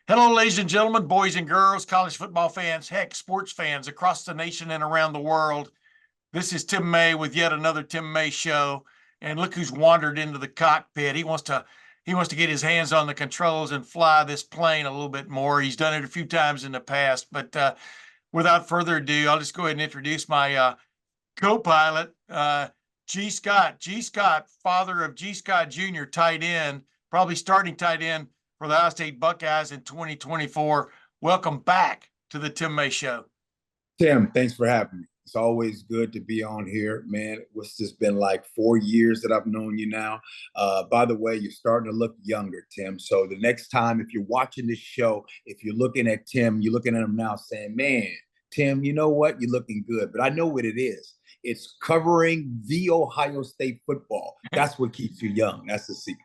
Hello, ladies and gentlemen, boys and girls, college football fans, heck, sports fans across the nation and around the world. This is Tim May with yet another Tim May show. And look who's wandered into the cockpit. He wants to get his hands on the controls and fly this plane a little bit more. He's done it a few times in the past, but without further ado, I'll just go ahead and introduce my co-pilot, G. Scott. G. Scott, father of G. Scott Jr., tight end, probably starting tight end for the State Buckeyes in 2024. Welcome back to the Tim May Show. Tim, thanks for having me. It's always good to be on here, man. What's this been like 4 years that I've known you now? By the way, you're starting to look younger, Tim. So the next time, if you're watching this show, if you're looking at Tim, you're looking at him now saying, man, Tim, you know what? You're looking good. But I know what it is. It's covering the Ohio State football. That's what keeps you young. That's the secret.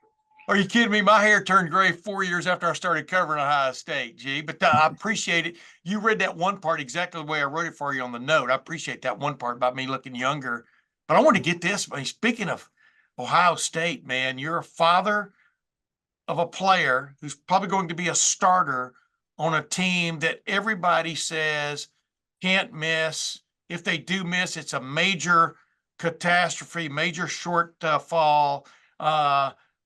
Are you kidding me? My hair turned gray 4 years after I started covering Ohio State, G. But I appreciate it. You read that one part exactly the way I wrote it for you on the note. I appreciate that one part about me looking younger. But I want to get this. I mean, speaking of Ohio State, man, you're a father of a player who's probably going to be a starter on a team that everybody says can't miss. If they do miss, it's a major catastrophe, major shortfall.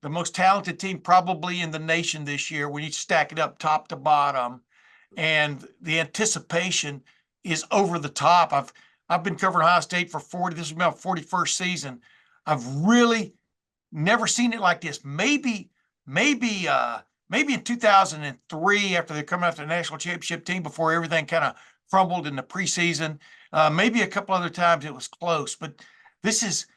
The most talented team probably in the nation this year when you stack it up top to bottom. And the anticipation is over the top. I've been covering Ohio State for 40, this is my 41st season. I've really never seen it like this. Maybe in 2003, after they come after the national championship team, before everything kind of crumbled in the preseason. Maybe a couple other times it was close, but this,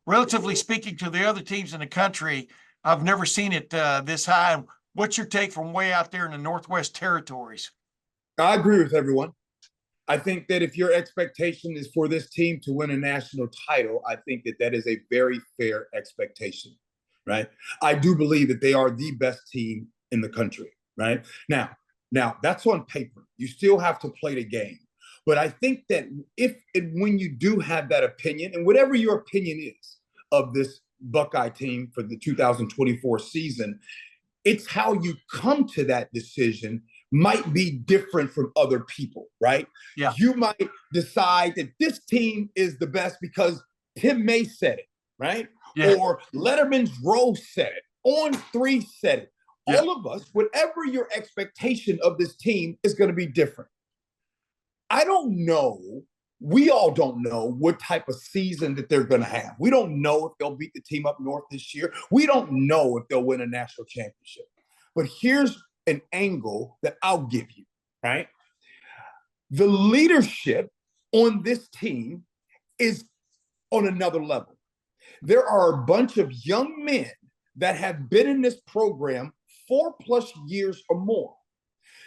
relatively speaking to the other teams in the country, I've never seen it this high. What's your take from way out there in the Northwest Territories? I agree with everyone. I think that if your expectation is for this team to win a national title, I think that that is a very fair expectation, right? I do believe that they are the best team in the country, right? Now that's on paper. You still have to play the game. But I think that when you do have that opinion, and whatever your opinion is of this Buckeye team for the 2024 season, it's how you come to that decision might be different from other people, right? Yeah. You might decide that this team is the best because Tim May said it, right? Yeah. Or Lettermen Row said it. On3 said it. Yeah. All of us, whatever your expectation of this team is going to be different. I don't know. We all don't know what type of season that they're going to have. We don't know if they'll beat the team up north this year. We don't know if they'll win a national championship. But here's an angle that I'll give you, right? The leadership on this team is on another level. There are a bunch of young men that have been in this program 4+ years or more.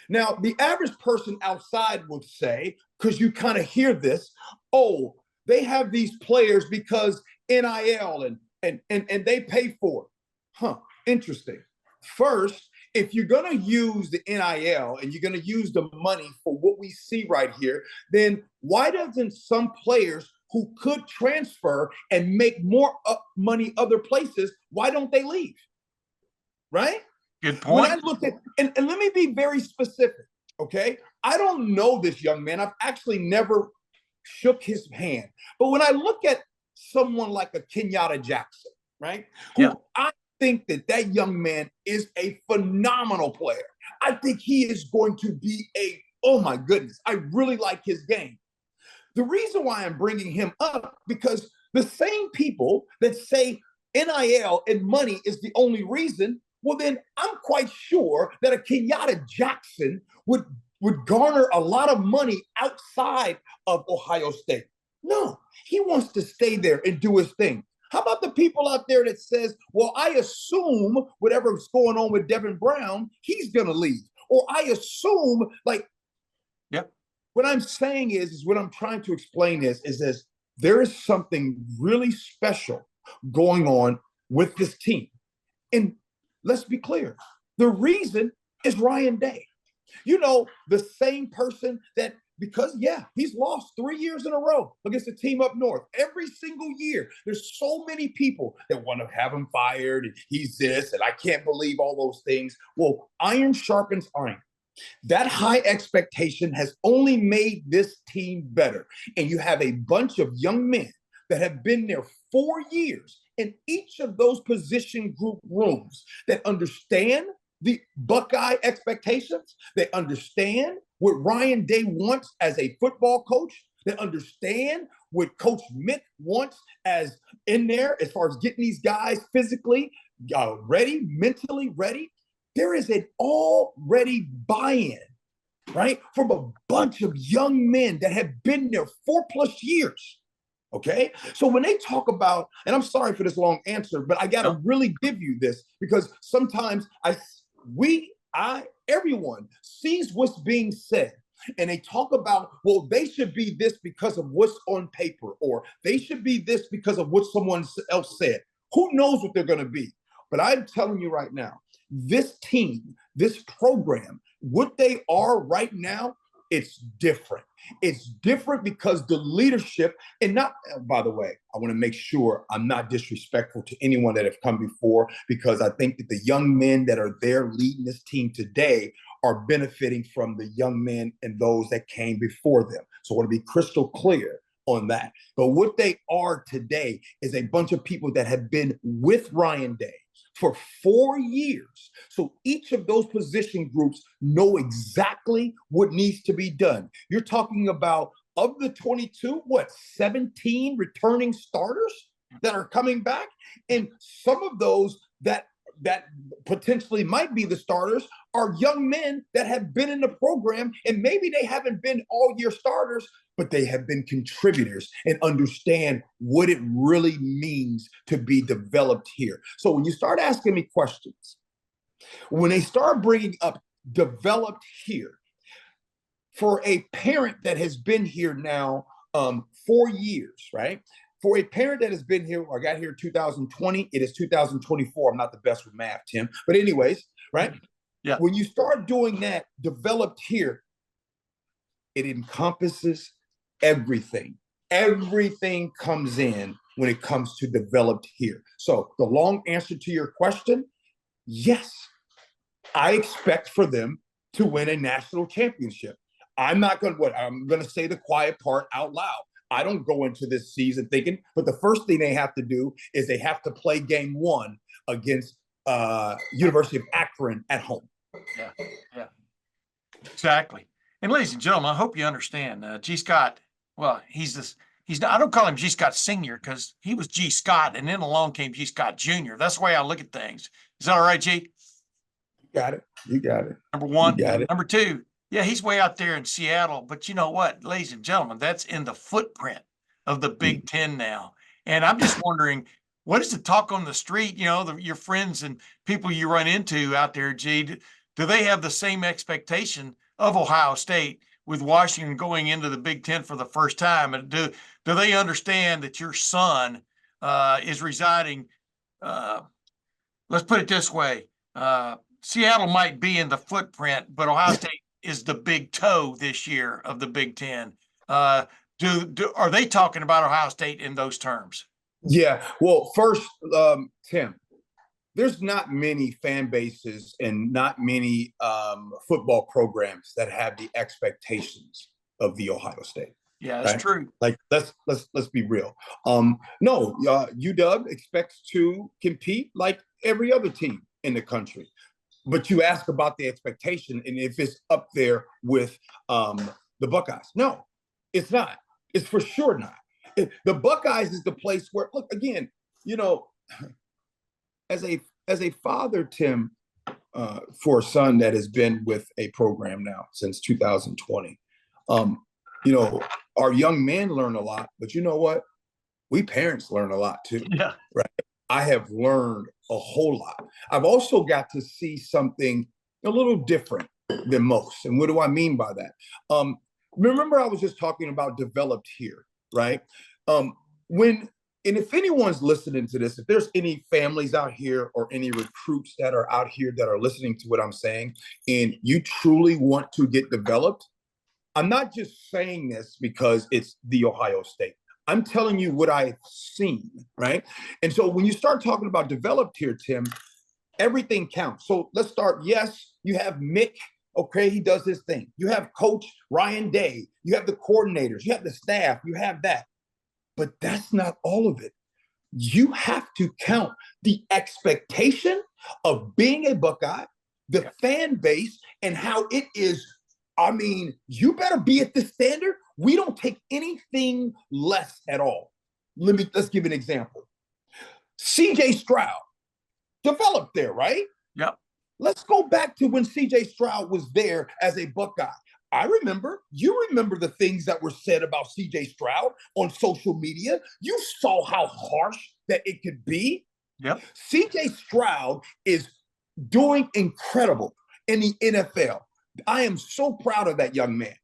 Now, the average person outside would say, because you kind of hear this, oh, they have these players because NIL and they pay for it. Huh, interesting. First, if you're going to use the NIL and you're going to use the money for what we see right here, then why doesn't some players who could transfer and make more money other places, why don't they leave? Right? Good point. When I look at, and let me be very specific, okay? I don't know this young man. I've actually never shook his hand. But when I look at someone like a Kenyatta Jackson, right? Who I think that young man is a phenomenal player. I think he is going to be oh my goodness, I really like his game. The reason why I'm bringing him up, because the same people that say NIL and money is the only reason, well, then I'm quite sure that a Kenyatta Jackson would garner a lot of money outside of Ohio State. No, he wants to stay there and do his thing. How about the people out there that says, well, I assume whatever's going on with Devin Brown, he's going to leave. Or I assume, like, what I'm saying is what I'm trying to explain is this, there is something really special going on with this team. And let's be clear. The reason is Ryan Day. You know, the same person that because, yeah, he's lost 3 years in a row against a team up north. Every single year, there's so many people that want to have him fired, and he's this, and I can't believe all those things. Well, iron sharpens iron. That high expectation has only made this team better. And you have a bunch of young men that have been there 4 years in each of those position group rooms that understand the Buckeye expectations. They understand what Ryan Day wants as a football coach. They understand what Coach Mick wants as in there as far as getting these guys physically ready, mentally ready. There is an already buy-in, right, from a bunch of young men that have been there 4+ years. Okay. So when they talk about, and I'm sorry for this long answer, but I got to really give you this because sometimes everyone sees what's being said and they talk about, well, they should be this because of what's on paper, or they should be this because of what someone else said. Who knows what they're going to be? But I'm telling you right now, this team, this program, what they are right now, it's different. It's different because the leadership, and not, by the way, I want to make sure I'm not disrespectful to anyone that have come before, because I think that the young men that are there leading this team today are benefiting from the young men and those that came before them. So I want to be crystal clear on that. But what they are today is a bunch of people that have been with Ryan Day for 4 years. So each of those position groups know exactly what needs to be done. You're talking about, of the 22, 17 returning starters that are coming back? And some of those that potentially might be the starters are young men that have been in the program, and maybe they haven't been all year starters, but they have been contributors and understand what it really means to be developed here. So when you start asking me questions, when they start bringing up developed here, for a parent that has been here now 4 years, right? For a parent that has been here, I got here in 2020, it is 2024. I'm not the best with math, Tim. But anyways, right? Yeah. When you start doing that, developed here, it encompasses everything. Everything comes in when it comes to developed here. So the long answer to your question, yes, I expect for them to win a national championship. I'm going to say the quiet part out loud. I don't go into this season thinking, but the first thing they have to do is they have to play game 1 against University of Akron at home. Yeah, exactly. And ladies and gentlemen, I hope you understand. G. Scott, well, he's not, I don't call him G. Scott Sr. because he was G. Scott, and then along came G. Scott Jr. That's the way I look at things. Is that all right, G? You got it. Number one. You got it. Number two, yeah, he's way out there in Seattle, but you know what, ladies and gentlemen, that's in the footprint of the Big Ten now. And I'm just wondering, what is the talk on the street? You know, your friends and people you run into out there, G, do they have the same expectation of Ohio State with Washington going into the Big Ten for the first time? And do they understand that your son is residing, let's put it this way, Seattle might be in the footprint, but Ohio State is the big toe this year of the Big Ten. Are they talking about Ohio State in those terms? Yeah. Well, first, Tim, there's not many fan bases and not many football programs that have the expectations of the Ohio State. Yeah, that's true. Like, let's be real. No, UW expects to compete like every other team in the country. But you ask about the expectation and if it's up there with the Buckeyes. No, it's not. It's for sure not. The Buckeyes is the place where, look, again, you know, as a father, Tim, for a son that has been with a program now since 2020, you know, our young men learn a lot, but you know what? We parents learn a lot too. Yeah. Right. I have learned a whole lot. I've also got to see something a little different than most. And what do I mean by that? Remember, I was just talking about developed here, right? And if anyone's listening to this, if there's any families out here or any recruits that are out here that are listening to what I'm saying, and you truly want to get developed, I'm not just saying this because it's the Ohio State. I'm telling you what I've seen, right? And so when you start talking about developed here, Tim, everything counts. So let's start. Yes, you have Mick. Okay, he does his thing. You have Coach Ryan Day. You have the coordinators. You have the staff. You have that. But that's not all of it. You have to count the expectation of being a Buckeye, the fan base, and how it is. I mean, you better be at this standard. We don't take anything less at all. Let's give an example. CJ Stroud developed there, right? Yep. Let's go back to when CJ Stroud was there as a Buckeye. You remember the things that were said about CJ Stroud on social media. You saw how harsh that it could be. Yep. CJ Stroud is doing incredible in the NFL. I am so proud of that young man.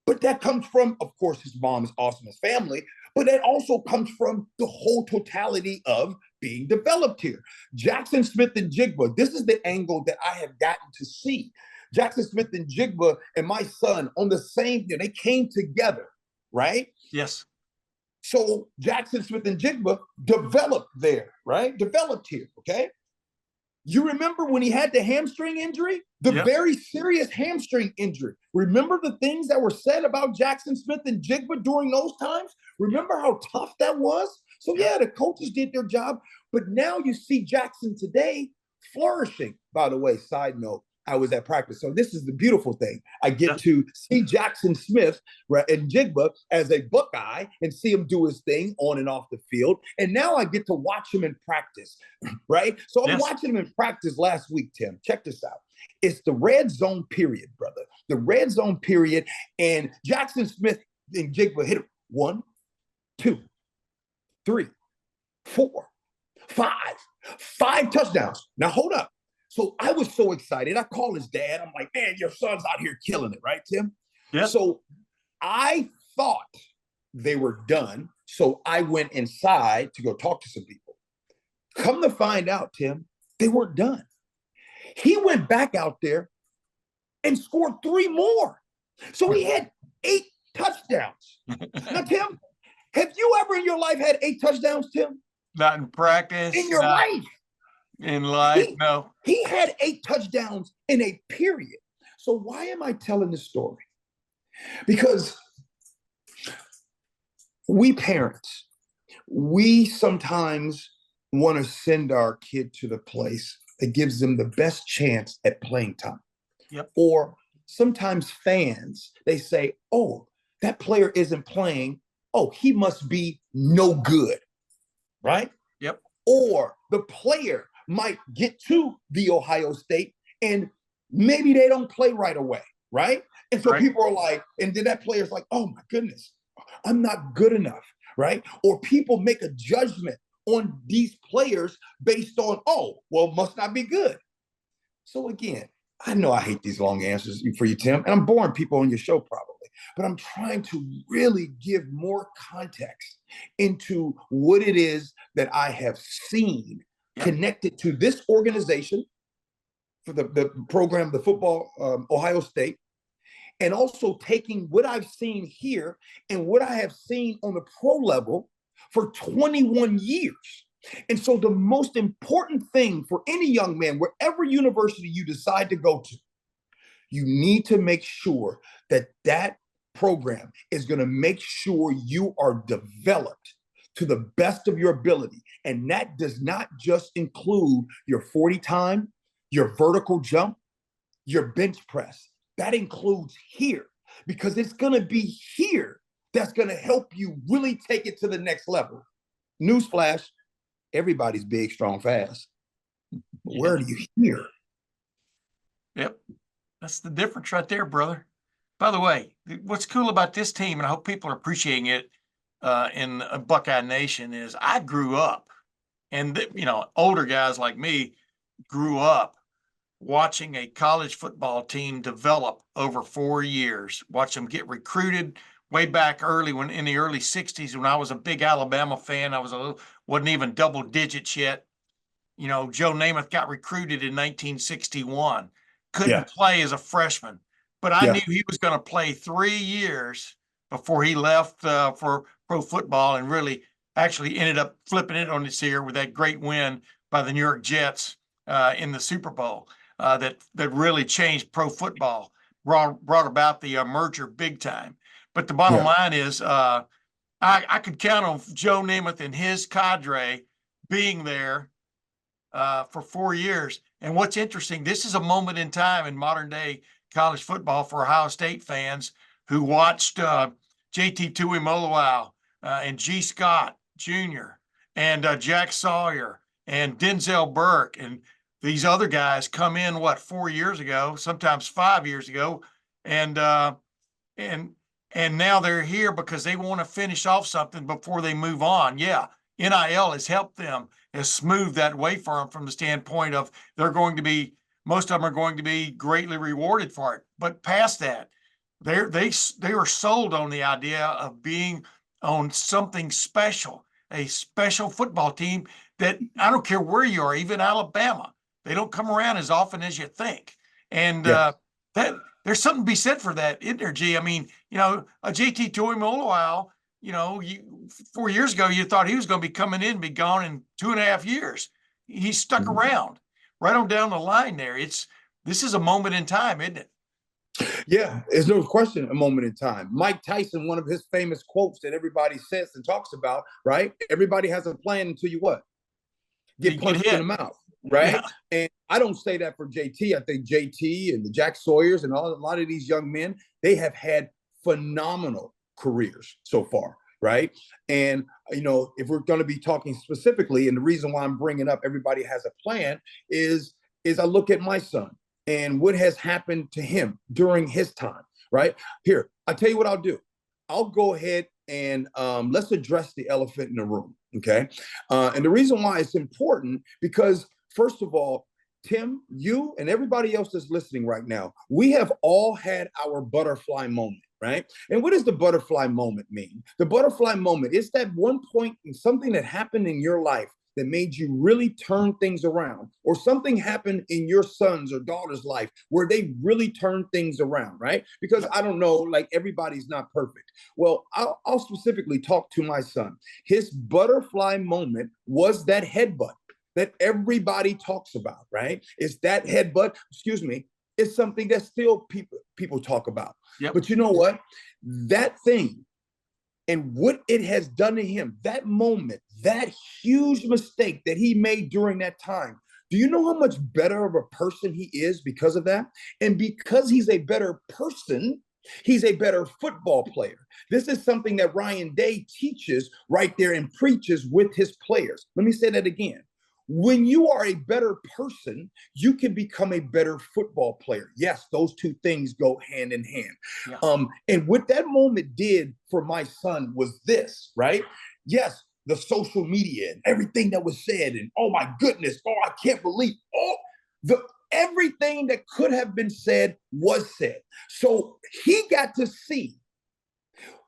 But that comes from, of course, his mom is awesome, his family, but it also comes from the whole totality of being developed here. Jackson Smith and Jigba, this is the angle that I have gotten to see. Jackson Smith and Jigba and my son on the same day, they came together, right? Yes. So Jackson Smith and Jigba developed there, right? Developed here, okay? You remember when he had the hamstring injury? The very serious hamstring injury. Remember the things that were said about Jackson Smith and Jigba during those times? Remember how tough that was? So yeah, the coaches did their job, but now you see Jackson today flourishing. By the way, side note, I was at practice. So this is the beautiful thing. I get to see Jackson Smith, right, and Jigba as a Buckeye and see him do his thing on and off the field. And now I get to watch him in practice, right? So I'm watching him in practice last week, Tim. Check this out. It's the red zone period, brother. The red zone period. And Jackson Smith and Jigba hit it 1, 2, 3, 4, 5. 5 touchdowns. Now hold up. So I was so excited. I called his dad. I'm like, man, your son's out here killing it, right, Tim? Yeah. So I thought they were done. So I went inside to go talk to some people. Come to find out, Tim, they weren't done. He went back out there and scored 3 more. So he had 8 touchdowns. Now, Tim, have you ever in your life had 8 touchdowns, Tim? Not in practice. In your life. In life, no. He had 8 touchdowns in a period. So why am I telling this story? Because we parents, we sometimes want to send our kid to the place that gives them the best chance at playing time. Yep. Or sometimes fans, they say, oh, that player isn't playing. Oh, he must be no good, right? Yep. Or the player might get to the Ohio State and maybe they don't play right away, right? And so people are like, and then that player's like, oh my goodness, I'm not good enough, right? Or people make a judgment on these players based on, oh, well, must not be good. So again, I know I hate these long answers for you, Tim, and I'm boring people on your show probably, but I'm trying to really give more context into what it is that I have seen connected to this organization for the program, the football, Ohio State, and also taking what I've seen here and what I have seen on the pro level for 21 years. And so the most important thing for any young man, wherever university you decide to go to, you need to make sure that that program is going to make sure you are developed to the best of your ability. And that does not just include your 40 time, your vertical jump, your bench press. That includes here, because it's going to be here that's going to help you really take it to the next level. Newsflash, everybody's big, strong, fast. But where do you hear? Yep. That's the difference right there, brother. By the way, what's cool about this team, and I hope people are appreciating it in Buckeye Nation, is I grew up, and older guys like me grew up watching a college football team develop over 4 years, watch them get recruited way back early when in the early 60s when I was a big Alabama fan. I wasn't even double digits yet. Joe Namath got recruited in 1961, couldn't play as a freshman, but I Yeah. knew he was going to play 3 years before he left for pro football, and really actually ended up flipping it on this year with that great win by the New York Jets in the Super Bowl that really changed pro football, brought about the merger big time. But the bottom Yeah. line is, I could count on Joe Namath and his cadre being there for 4 years. And what's interesting, this is a moment in time in modern day college football for Ohio State fans who watched JT Tuimoloau and G. Scott Jr. and Jack Sawyer and Denzel Burke and these other guys come in 4 years ago, sometimes 5 years ago, and and and now they're here because they want to finish off something before they move on. Yeah, NIL has helped them, has smoothed that way for them from the standpoint of most of them are going to be greatly rewarded for it. But past that, they were sold on the idea of being on something special, a special football team that I don't care where you are, even Alabama, they don't come around as often as you think. And Yeah. that there's something to be said for that, isn't there, G? I mean, a JT Tuimoloau, 4 years ago, you thought he was going to be coming in, be gone in 2.5 years. He stuck around right on down the line there. This is a moment in time, isn't it? Yeah, there's no question a moment in time. Mike Tyson, one of his famous quotes that everybody says and talks about, right? Everybody has a plan until you what? Get punched in the mouth, right? Yeah. And I don't say that for JT. I think JT and the Jack Sawyers and a lot of these young men, they have had phenomenal careers so far, right? And, if we're going to be talking specifically, and the reason why I'm bringing up everybody has a plan is I look at my son and what has happened to him during his time, right? Here, I'll tell you what I'll do. I'll go ahead and let's address the elephant in the room, okay? And the reason why it's important, because first of all, Tim, you and everybody else that's listening right now, we have all had our butterfly moment, right? And what does the butterfly moment mean? The butterfly moment is that one point in something that happened in your life that made you really turn things around, or something happened in your son's or daughter's life where they really turned things around, right? Because I don't know, like everybody's not perfect. Well, I'll specifically talk to my son. His butterfly moment was that headbutt that everybody talks about, right? It's that headbutt, it's something that still people talk about. Yep. But you know what? That thing and what it has done to him, that moment, that huge mistake that he made during that time. Do you know how much better of a person he is because of that? And because he's a better person, he's a better football player. This is something that Ryan Day teaches right there and preaches with his players. Let me say that again. When you are a better person, you can become a better football player. Yes, those two things go hand in hand. Yeah. And what that moment did for my son was this, right? Yes, the social media and everything that was said, and oh my goodness, oh, I can't believe, everything that could have been said was said. So he got to see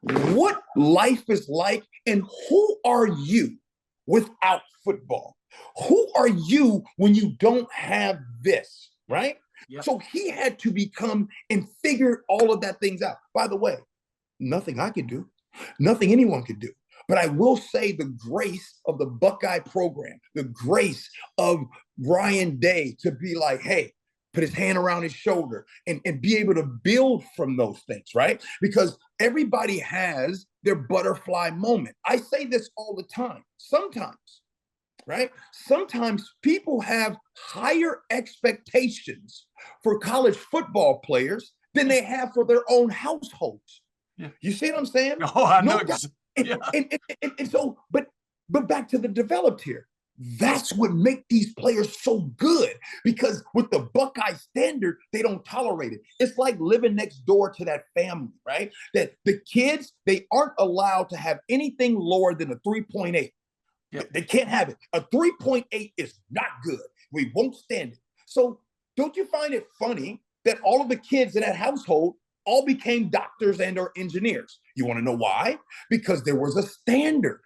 what life is like and who are you without football? Who are you when you don't have this, right? Yep. So he had to become and figure all of that things out. By the way, nothing I could do, nothing anyone could do. But I will say the grace of the Buckeye program, the grace of Ryan Day to be like, hey, put his hand around his shoulder and be able to build from those things, right? Because everybody has their butterfly moment. I say this all the time. Sometimes, right? Sometimes people have higher expectations for college football players than they have for their own households. Yeah. You see what I'm saying? Oh, I know. Yeah. And so, but back to the developed here. That's what makes these players so good, because with the Buckeye standard, they don't tolerate it. It's like living next door to that family, right? That the kids, they aren't allowed to have anything lower than a 3.8. Yep. They can't have it. A 3.8 is not good. We won't stand it. So don't you find it funny that all of the kids in that household all became doctors and or engineers? You want to know why? Because there was a standard.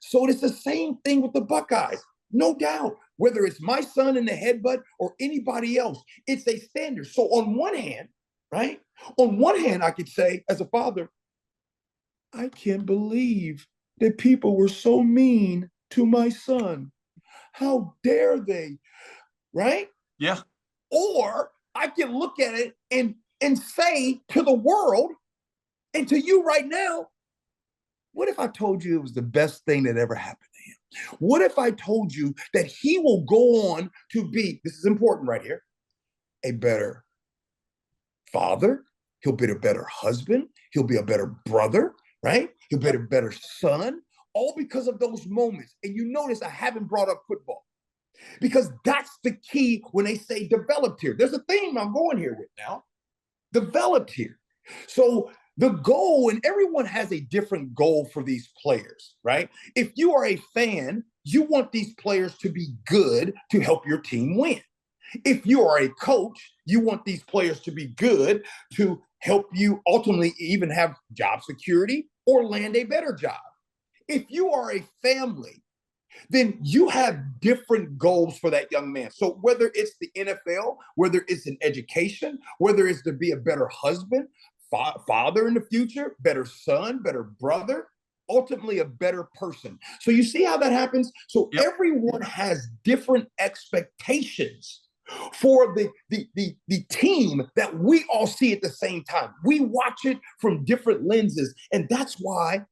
So it's the same thing with the Buckeyes. No doubt, whether it's my son in the headbutt or anybody else, it's a standard. So on one hand, right? On one hand, I could say, as a father, I can't believe that people were so mean to my son. How dare they, right? Yeah. Or I can look at it and say to the world and to you right now, what if I told you it was the best thing that ever happened to him? What if I told you that he will go on to be, this is important right here, a better father, he'll be a better husband, he'll be a better brother, right? He'll be a better son, all because of those moments. And you notice I haven't brought up football because that's the key when they say developed here. There's a theme I'm going here with now. Developed here. So the goal, and everyone has a different goal for these players, right? If you are a fan, you want these players to be good to help your team win. If you are a coach, you want these players to be good to help you ultimately even have job security or land a better job. If you are a family, then you have different goals for that young man. So whether it's the NFL, whether it's an education, whether it's to be a better husband, father in the future, better son, better brother, ultimately a better person. So you see how that happens? So everyone has different expectations for the team that we all see at the same time. We watch it from different lenses. And that's why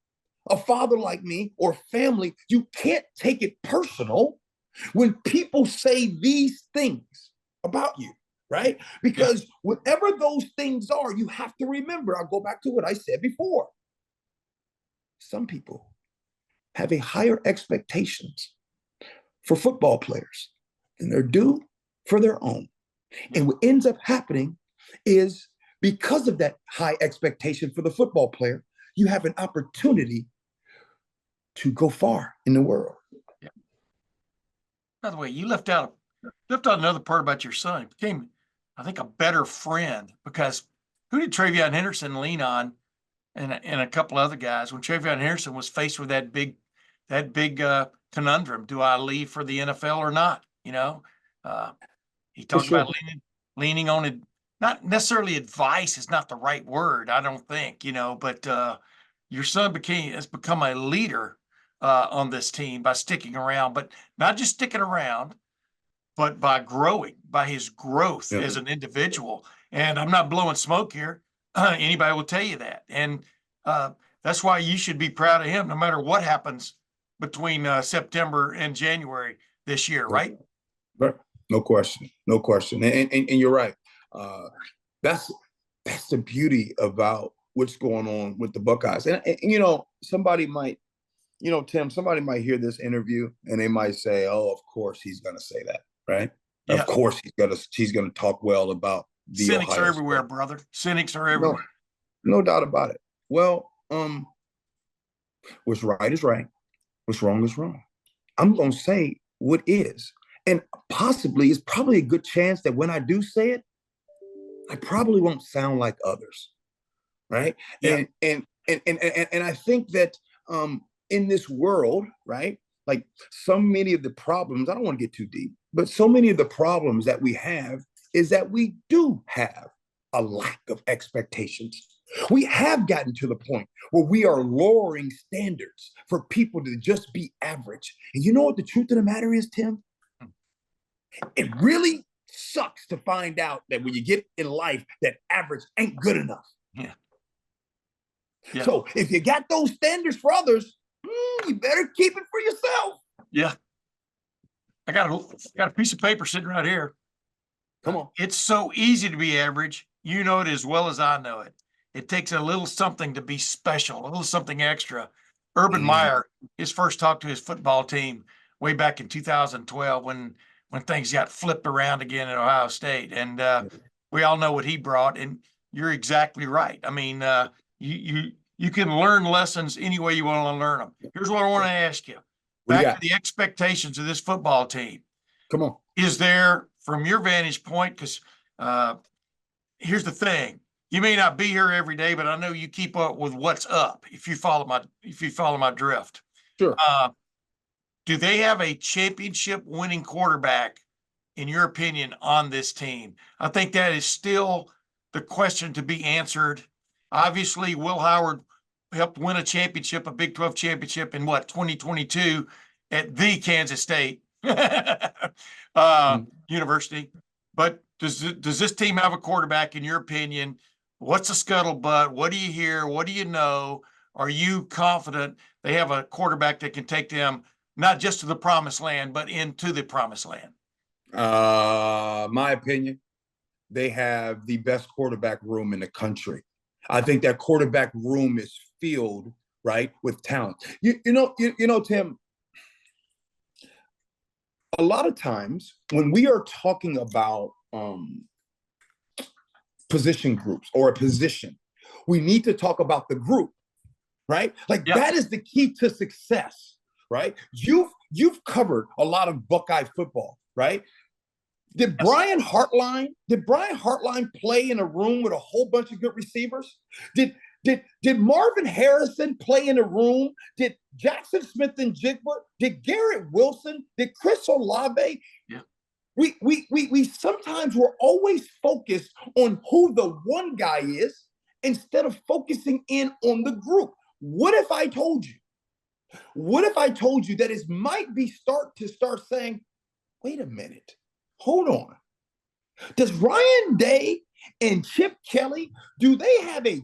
a father like me or family, you can't take it personal when people say these things about you, right? Because whatever those things are, you have to remember, I'll go back to what I said before. Some people have a higher expectations for football players than they're due for their own. And what ends up happening is because of that high expectation for the football player, you have an opportunity to go far in the world. Yeah. By the way, you left out another part about your son. He became, I think, a better friend because who did Travion Henderson lean on, and a couple other guys when Travion Henderson was faced with that big conundrum: do I leave for the NFL or not? He talked about leaning on it. Not necessarily advice is not the right word, I don't think. But your son has become a leader on this team by sticking around, but not just sticking around, but by growing, by his growth as an individual. And I'm not blowing smoke here. Anybody will tell you that. And that's why you should be proud of him no matter what happens between September and January this year, right? Right. No question. No question. And you're right. That's the beauty about what's going on with the Buckeyes. And somebody might, Tim, somebody might hear this interview and they might say, oh, of course he's going to say that, right? Yeah. Of course he's going to talk well about the Cynics Ohio are everywhere, State. brother. Cynics are everywhere. No doubt about it. Well, what's right is right. What's wrong is wrong. I'm going to say what is. And possibly, it's probably a good chance that when I do say it, I probably won't sound like others, right? Yeah. And I think that in this world, right, like so many of the problems, I don't want to get too deep, but so many of the problems that we have is that we do have a lack of expectations. We have gotten to the point where we are lowering standards for people to just be average. And you know what the truth of the matter is, Tim? It really sucks to find out that when you get in life, that average ain't good enough. Yeah. So if you got those standards for others, you better keep it for yourself. Yeah. I got a piece of paper sitting right here. Come on. It's so easy to be average. You know it as well as I know it. It takes a little something to be special, a little something extra. Urban Meyer, his first talk to his football team way back in 2012 when things got flipped around again at Ohio State. And we all know what he brought. And you're exactly right. I mean, you can learn lessons any way you want to learn them. Here's what I want to ask you. Back to the expectations of this football team. Come on. Is there, from your vantage point, because here's the thing. You may not be here every day, but I know you keep up with what's up if you follow my drift. Sure. Do they have a championship winning quarterback, in your opinion, on this team? I think that is still the question to be answered. Obviously, Will Howard helped win a championship, a Big 12 championship in 2022 at the Kansas State University. But does this team have a quarterback, in your opinion? What's the scuttlebutt? What do you hear? What do you know? Are you confident they have a quarterback that can take them not just to the promised land, but into the promised land? My opinion, they have the best quarterback room in the country. I think that quarterback room is filled, right, with talent. You know, Tim, a lot of times when we are talking about position groups or a position, we need to talk about the group, right? Like that is the key to success, right? You've covered a lot of Buckeye football, right? Did Brian Hartline play in a room with a whole bunch of good receivers? Did Marvin Harrison play in a room? Did Jackson Smith and Jigba? Did Garrett Wilson? Did Chris Olave? Yeah. We sometimes we're always focused on who the one guy is instead of focusing in on the group. What if I told you that it might be start saying, wait a minute, hold on. Does Ryan Day and Chip Kelly, do they have a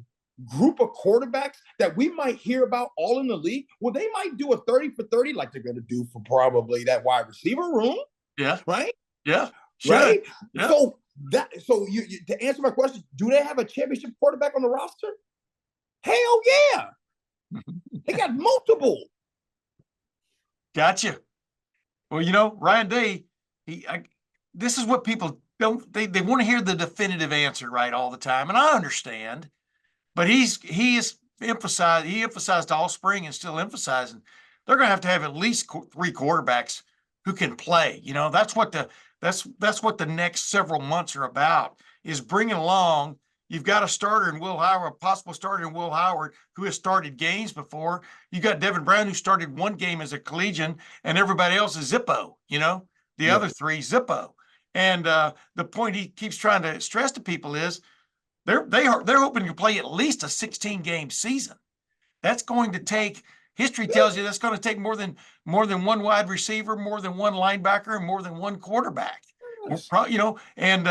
group of quarterbacks that we might hear about all in the league? Well, they might do a 30 for 30 like they're going to do for probably that wide receiver room. Yeah. Right? Yeah. Sure. Right? Yeah. So you to answer my question, do they have a championship quarterback on the roster? Hell yeah. They got multiple. Gotcha. Well, Ryan Day, this is what people don't, they want to hear the definitive answer, right, all the time. And I understand, but he emphasized all spring and still emphasizing they're going to have at least 3 quarterbacks who can play. That's what the next several months are about, is bringing along. You've got a starter in Will Howard, a possible starter in Will Howard, who has started games before. You got Devin Brown, who started one game as a collegian, and everybody else is Zippo. The other 3 Zippo. And the point he keeps trying to stress to people is they're hoping to play at least a 16-game season. That's going to take. History tells you that's going to take more than one wide receiver, more than one linebacker, and more than one quarterback. Yes. And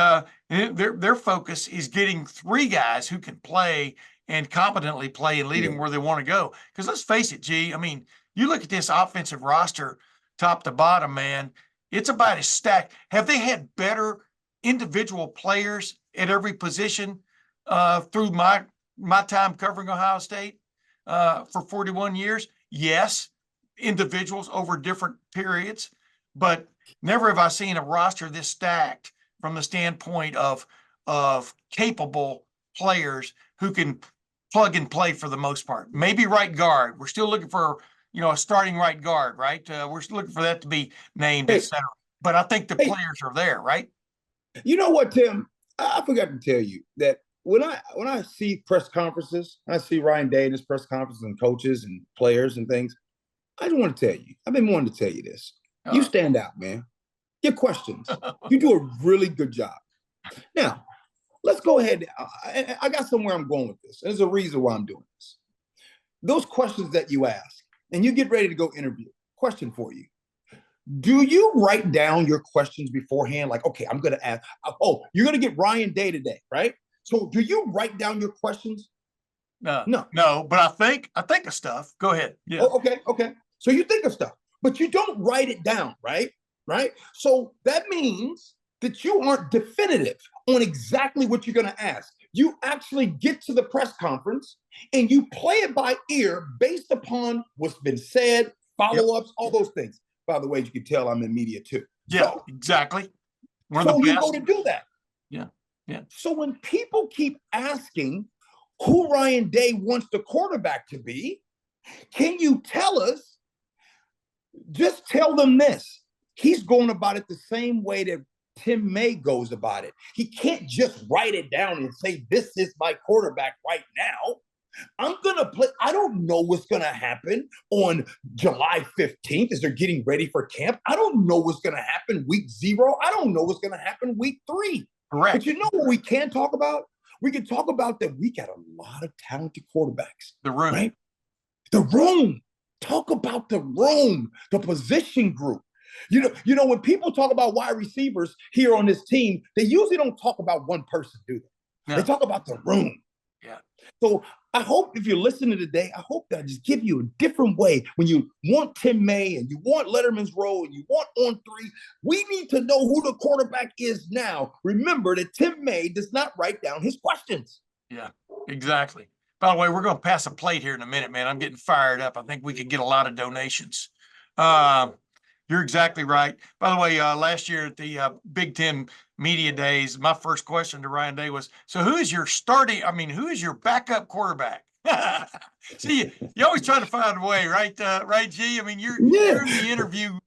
their focus is getting 3 guys who can play and competently play and lead them where they want to go. Because let's face it, G, I mean, you look at this offensive roster, top to bottom, man, it's about as stacked. Have they had better individual players at every position through my time covering Ohio State for 41 years? Yes, individuals over different periods, but never have I seen a roster this stacked from the standpoint of capable players who can plug and play for the most part. Maybe right guard. We're still looking for, a starting right guard, right? We're still looking for that to be named, et cetera. But I think the players are there, right? You know what, Tim? I forgot to tell you that when I see press conferences, I see Ryan Day in his press conferences and coaches and players and things, I just want to tell you, I've been wanting to tell you this. You stand out, man. Your questions. You do a really good job. Now, let's go ahead. I got somewhere I'm going with this. There's a reason why I'm doing this. Those questions that you ask, and you get ready to go interview. Question for you. Do you write down your questions beforehand? Like, okay, I'm going to ask, you're going to get Ryan Day today, right? So do you write down your questions? No, but I think of stuff. Go ahead. Yeah. Oh, okay. So you think of stuff, but you don't write it down, right? So that means that you aren't definitive on exactly what you're going to ask. You actually get to the press conference and you play it by ear based upon what's been said, follow-ups, all those things. By the way, you can tell I'm in media too. Yeah, so, exactly. So you go to do that. Yeah. So when people keep asking who Ryan Day wants the quarterback to be, can you tell us? Just tell them this. He's going about it the same way that Tim May goes about it. He can't just write it down and say, this is my quarterback right now. I'm going to play. I don't know what's going to happen on July 15th as they're getting ready for camp. I don't know what's going to happen week 0. I don't know what's going to happen week 3. Correct. But you know what we can talk about? We can talk about that. We got a lot of talented quarterbacks. The room. Right? The room. Talk about the room, the position group. When people talk about wide receivers here on this team, they usually don't talk about one person, do they? No. They talk about the room. Yeah. So I hope if you're listening today, I hope that I just give you a different way. When you want Tim May and you want Lettermen's Row and you want On 3, we need to know who the quarterback is now. Remember that Tim May does not write down his questions. Yeah, exactly. By the way, we're going to pass a plate here in a minute, man. I'm getting fired up. I think we could get a lot of donations. You're exactly right. By the way, last year at the Big Ten Media Days, my first question to Ryan Day was, so who is your backup quarterback? See, you always try to find a way, right? Right, G? I mean, you're in the interview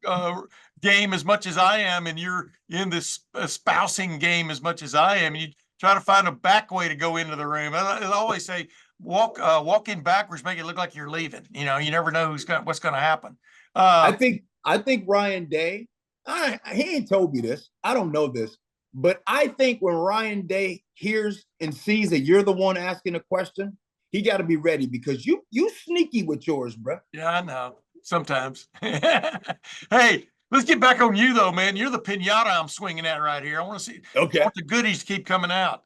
game as much as I am, and you're in this espousing game as much as I am. You try to find a back way to go into the room. I always say, walk in backwards, make it look like you're leaving. You never know what's going to happen. I think Ryan Day, he ain't told me this. I don't know this, but I think when Ryan Day hears and sees that you're the one asking a question, he got to be ready because you sneaky with yours, bro. Yeah, I know. Sometimes. Hey, let's get back on you though, man. You're the pinata I'm swinging at right here. I want to see. Okay. I want the goodies to keep coming out.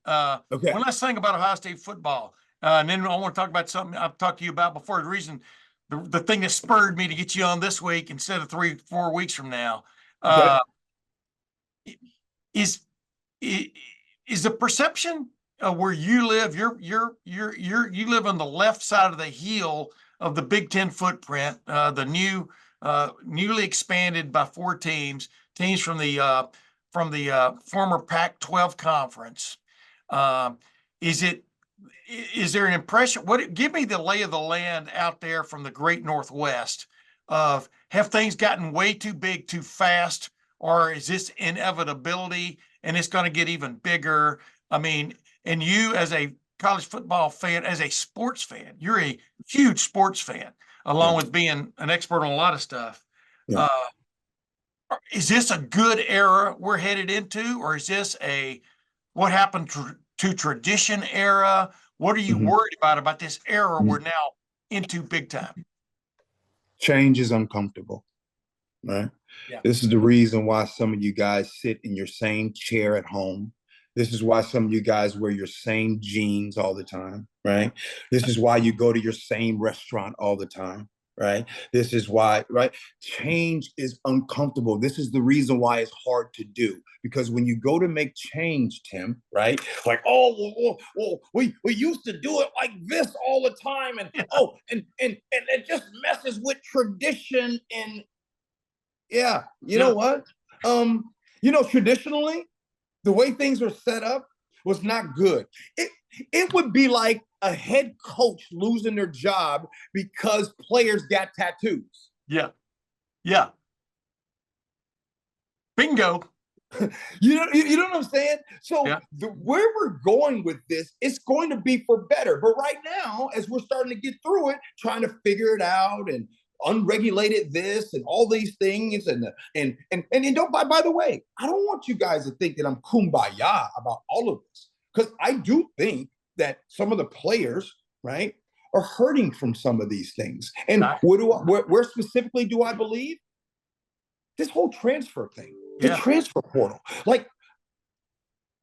Okay. One last thing about Ohio State football, and then I want to talk about something I've talked to you about before. The reason. The thing that spurred me to get you on this week instead of 3-4 weeks from now, is the perception of where you live. You live on the left side of the heel of the Big Ten footprint. The newly expanded by 4 teams from the former Pac-12 conference. Is there an impression? Give me the lay of the land out there from the great Northwest of have things gotten way too big too fast, or is this inevitability and it's going to get even bigger? I mean, and you as a college football fan, as a sports fan, you're a huge sports fan, along with being an expert on a lot of stuff. Yeah. Is this a good era we're headed into, or is this what happened to tradition era? What are you worried about this era we're now into big time? Change is uncomfortable, right? Yeah. This is the reason why some of you guys sit in your same chair at home. This is why some of you guys wear your same jeans all the time, right? This is why you go to your same restaurant all the time, right? This is why, right? Change is uncomfortable. This is the reason why it's hard to do. Because when you go to make change, Tim, right? Like, we used to do it like this all the time. And, and it just messes with tradition. And yeah, you know what? Traditionally, the way things were set up was not good. It would be like a head coach losing their job because players got tattoos. Yeah. Yeah. Bingo. You know what I'm saying? So where we're going with this, it's going to be for better. But right now, as we're starting to get through it, trying to figure it out and unregulated this and all these things and don't by the way, I don't want you guys to think that I'm kumbaya about all of this, because I do think that some of the players, right, are hurting from some of these things. And where specifically do I believe? This whole transfer thing, the transfer portal. Like,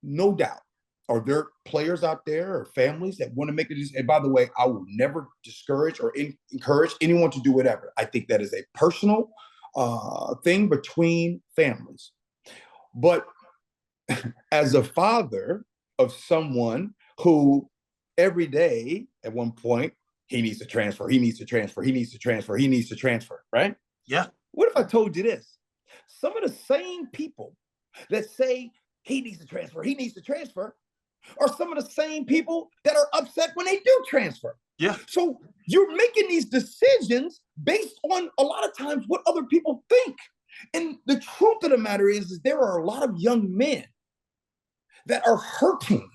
no doubt, are there players out there or families that want to make it? And by the way, I will never discourage or encourage anyone to do whatever. I think that is a personal thing between families. But as a father of someone who every day at one point, he needs to transfer, he needs to transfer, he needs to transfer, he needs to transfer, right? Yeah. What if I told you this? Some of the same people that say he needs to transfer are some of the same people that are upset when they do transfer. Yeah. So you're making these decisions based on a lot of times what other people think. And the truth of the matter is there are a lot of young men that are hurting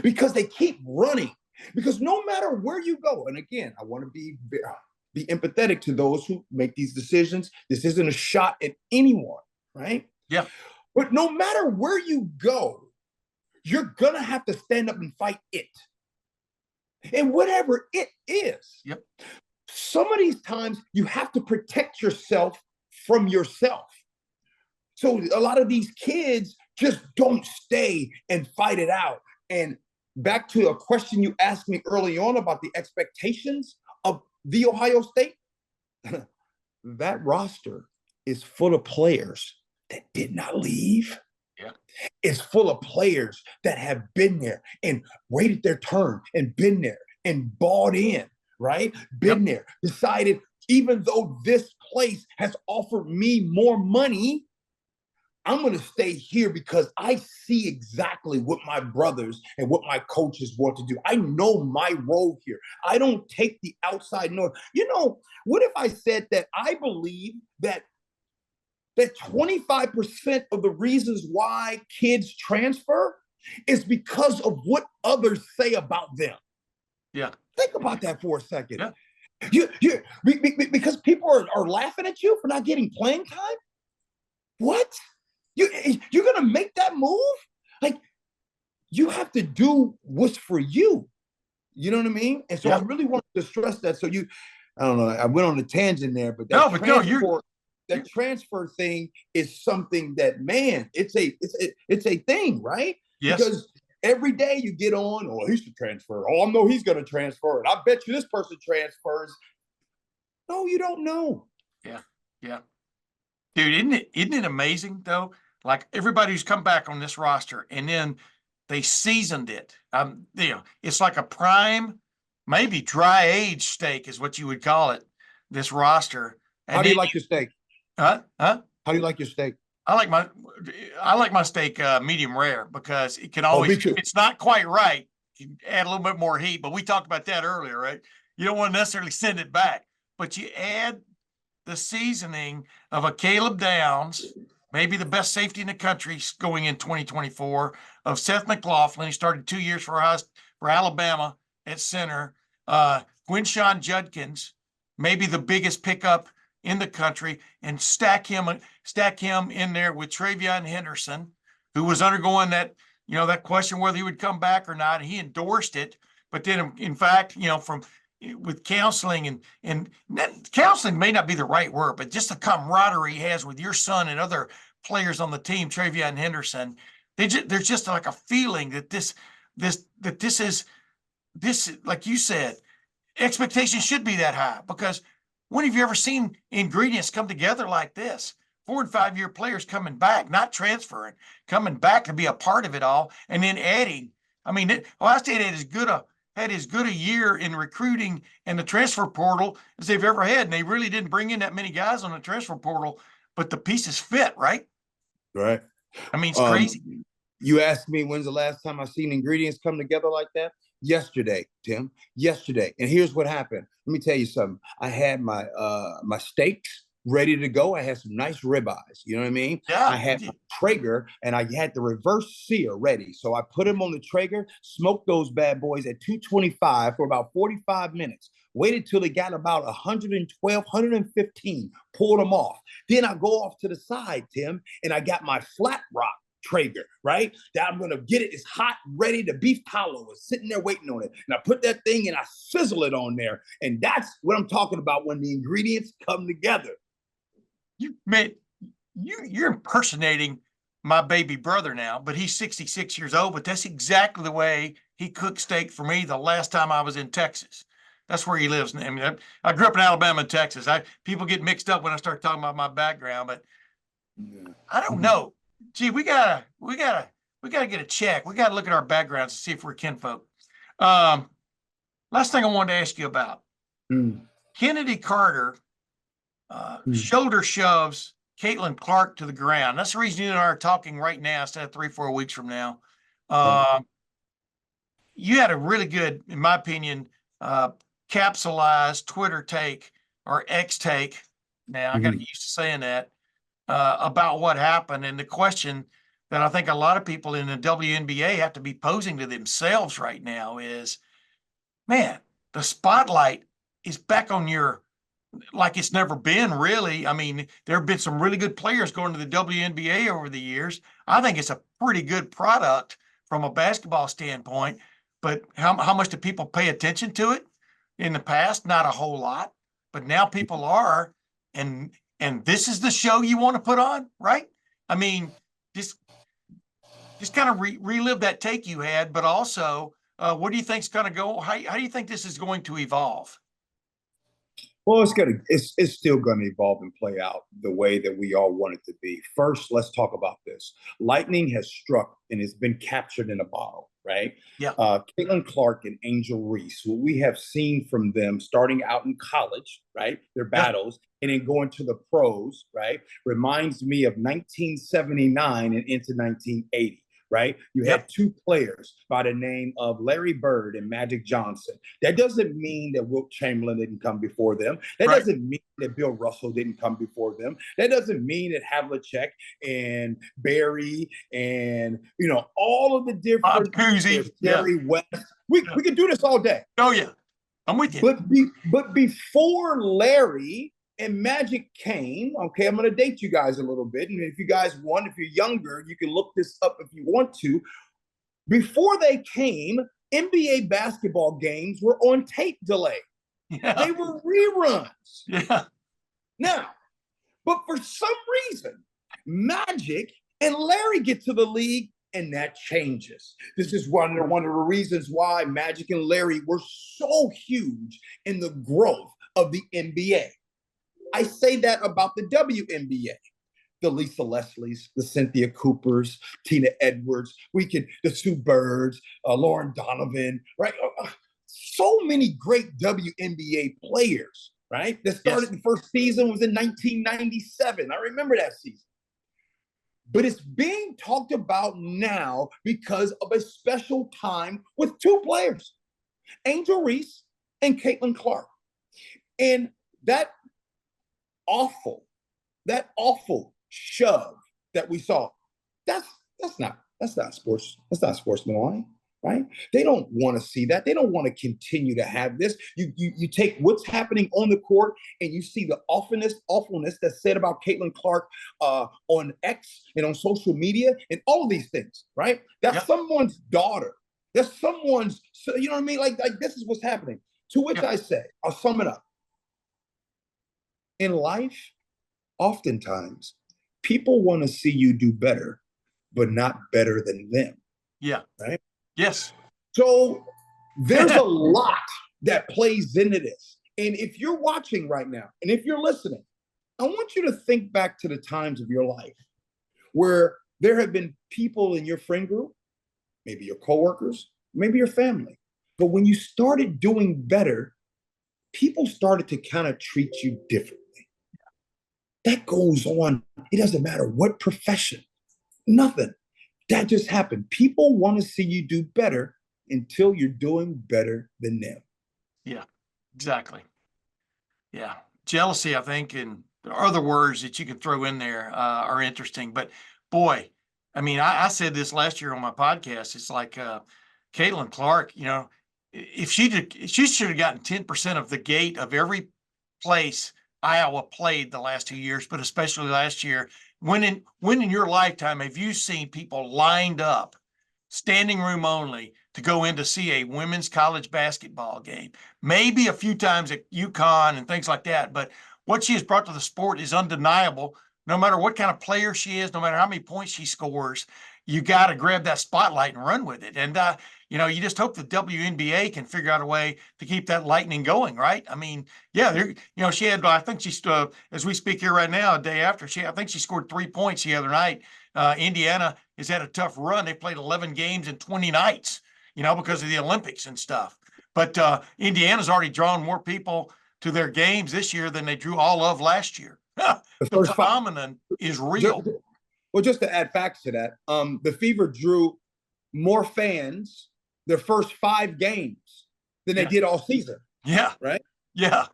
because they keep running. Because no matter where you go, and again, I want to be empathetic to those who make these decisions. This isn't a shot at anyone, right? Yeah. But no matter where you go, you're going to have to stand up and fight it. And whatever it is. Yep. Some of these times you have to protect yourself from yourself. So a lot of these kids just don't stay and fight it out. And back to a question you asked me early on about the expectations of the Ohio State, that roster is full of players that did not leave. Yeah. It's full of players that have been there and waited their turn and been there and bought in, right? Been there, decided, even though this place has offered me more money, I'm going to stay here because I see exactly what my brothers and what my coaches want to do. I know my role here. I don't take the outside noise. You know, what if I said that I believe that 25% of the reasons why kids transfer is because of what others say about them? Yeah. Think about that for a second. Yeah. Because people are laughing at you for not getting playing time? What? You're going to make that move? Like, you have to do what's for you. You know what I mean? And so I really wanted to stress that. So I don't know, I went on a tangent there, but that transfer thing is something that, man, it's a thing, right? Yes. Because every day you get on, oh, he should transfer. Oh, I know he's going to transfer. And I bet you this person transfers. No, you don't know. Yeah. Yeah. Dude, isn't it amazing though? Like everybody who's come back on this roster and then they seasoned it. It's like a prime, maybe dry age steak is what you would call it, this roster. And how do you like your steak? Huh? How do you like your steak? I like my steak medium rare because it can always, if it's not quite right, you can add a little bit more heat. But we talked about that earlier, right? You don't want to necessarily send it back, but you add the seasoning of a Caleb Downs, maybe the best safety in the country going in 2024, of Seth McLaughlin. He started 2 years for Alabama at center. Quinshawn Judkins, maybe the biggest pickup in the country, and stack him in there with Travion Henderson, who was undergoing that question whether he would come back or not. He endorsed it, but then in fact, with counseling and counseling may not be the right word, but just the camaraderie he has with your son and other players on the team, Travion Henderson, there's just like a feeling that this is, like you said, expectations should be that high, because when have you ever seen ingredients come together like this? 4 and 5 year players coming back, not transferring, coming back to be a part of it all, and then adding. I mean, Ohio State had as good a year in recruiting and the transfer portal as they've ever had. And they really didn't bring in that many guys on the transfer portal, but the pieces fit, right? Right. I mean, it's crazy. You asked me when's the last time I seen ingredients come together like that? Yesterday, Tim. Yesterday. And here's what happened. Let me tell you something. I had my steaks ready to go. I had some nice ribeyes. You know what I mean? Yeah. I had my Traeger, and I had the reverse sear ready. So I put them on the Traeger, smoked those bad boys at 225 for about 45 minutes. Waited till they got about 112, 115, pulled them off. Then I go off to the side, Tim, and I got my Flat Rock Traeger, right? That I'm gonna get it. It's hot, ready. The beef tallow is sitting there waiting on it. And I put that thing and I sizzle it on there. And that's what I'm talking about when the ingredients come together. You're impersonating my baby brother now, but he's 66 years old, but that's exactly the way he cooked steak for me the last time I was in Texas. That's where he lives. I mean, I grew up in Alabama and Texas. People get mixed up when I start talking about my background, but I don't know. Gee, we gotta get a check. We gotta look at our backgrounds to see if we're kinfolk. Last thing I wanted to ask you about. Kennedy Carter shoulder shoves Caitlin Clark to the ground. That's the reason you and I are talking right now instead of 3-4 weeks from now. You had a really good, in my opinion, capsulized Twitter take or X take. Now I got to get used to saying that about what happened, and the question that I think a lot of people in the WNBA have to be posing to themselves right now is, man, the spotlight is back on your, like it's never been, really. I mean, there have been some really good players going to the WNBA over the years. I think it's a pretty good product from a basketball standpoint, but how much do people pay attention to it? In the past, not a whole lot, but now people are, and this is the show you want to put on, right? I mean, just kind of relive that take you had, but also, what do you think's going to go? How do you think this is going to evolve? Well, it's still gonna evolve and play out the way that we all want it to be. First, let's talk about this. Lightning has struck and has been captured in a bottle, right? Yeah. Caitlin Clark and Angel Reese, what we have seen from them starting out in college, right? Their battles, and then going to the pros, right? Reminds me of 1979 and into 1980. Right? You had two players by the name of Larry Bird and Magic Johnson. That doesn't mean that Wilt Chamberlain didn't come before them. That doesn't mean that Bill Russell didn't come before them. That doesn't mean that Havlicek and Barry and, all of the different Jerry West. We could do this all day. Oh, yeah. I'm with you. But before Larry and Magic came, okay, I'm going to date you guys a little bit. And if you guys want, if you're younger, you can look this up if you want to. Before they came, NBA basketball games were on tape delay. Yeah. They were reruns. Yeah. Now, but for some reason, Magic and Larry get to the league, and that changes. This is one of the reasons why Magic and Larry were so huge in the growth of the NBA. I say that about the WNBA, the Lisa Leslies, the Cynthia Coopers, Tina Edwards, the Sue Birds, Lauren Donovan, right? So many great WNBA players, right? That started the first season was in 1997. I remember that season. But it's being talked about now because of a special time with two players, Angel Reese and Caitlin Clark. And that awful shove that we saw, that's not sports. That's not sportsmanlike, right? They don't want to see that. They don't want to continue to have this. You take what's happening on the court and you see the awfulness that's said about Caitlin Clark on X and on social media and all of these things, right? That's someone's daughter. That's someone's, you know what I mean? Like this is what's happening. To which I say, I'll sum it up. In life, oftentimes, people want to see you do better, but not better than them. Yeah. Right? Yes. So there's a lot that plays into this. And if you're watching right now, and if you're listening, I want you to think back to the times of your life where there have been people in your friend group, maybe your coworkers, maybe your family. But when you started doing better, people started to kind of treat you differently. That goes on. It doesn't matter what profession, nothing. That just happened. People want to see you do better until you're doing better than them. Yeah, exactly. Yeah. Jealousy, I think, and other words that you can throw in there are interesting. But boy, I mean, I said this last year on my podcast. It's like Caitlin Clark, if she should have gotten 10% of the gate of every place Iowa played the last 2 years, but especially last year. When in your lifetime have you seen people lined up, standing room only, to go in to see a women's college basketball game? Maybe a few times at UConn and things like that, but what she has brought to the sport is undeniable. No matter what kind of player she is, no matter how many points she scores, you got to grab that spotlight and run with it. And, you just hope the WNBA can figure out a way to keep that lightning going, right? I mean, she had, I think she's, as we speak here right now, a day after, I think she scored 3 points the other night. Indiana has had a tough run. They played 11 games in 20 nights, because of the Olympics and stuff. But Indiana's already drawn more people to their games this year than they drew all of last year. The phenomenon is real. Well, just to add facts to that, the Fever drew more fans their first 5 games than they did all season. Yeah. Right? Yeah.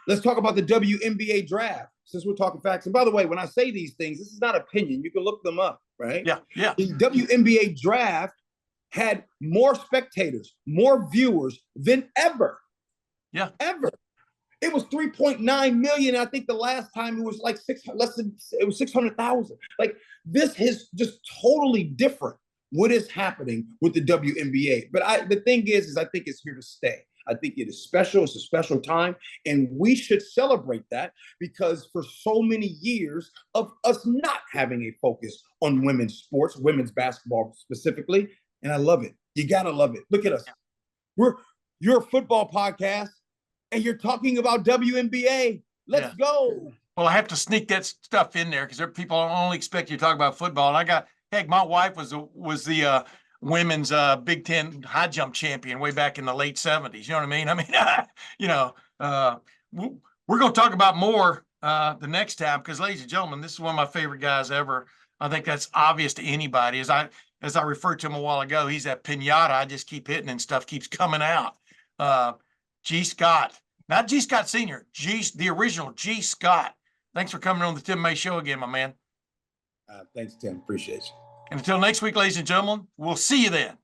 Let's talk about the WNBA draft, since we're talking facts. And by the way, when I say these things, this is not opinion. You can look them up, right? Yeah. Yeah. The WNBA draft had more spectators, more viewers than ever. Yeah. Ever. It was 3.9 million. I think the last time it was like 600,000. Like, this is just totally different. what is happening with the WNBA. But the thing is I think it's here to stay. I think it is special. It's a special time. And we should celebrate that, because for so many years of us not having a focus on women's sports, women's basketball specifically. And I love it. You got to love it. Look at us. You're a football podcast and you're talking about WNBA. Let's go. Well, I have to sneak that stuff in there because people only expect you to talk about football. And heck, my wife was the women's Big Ten high jump champion way back in the late 70s. You know what I mean? We're going to talk about more the next time, because, ladies and gentlemen, this is one of my favorite guys ever. I think that's obvious to anybody. As I referred to him a while ago, he's that pinata. I just keep hitting and stuff keeps coming out. G. Scott, not G. Scott Sr., the original G. Scott. Thanks for coming on the Tim May Show again, my man. Thanks, Tim. Appreciate you. And until next week, ladies and gentlemen, we'll see you then.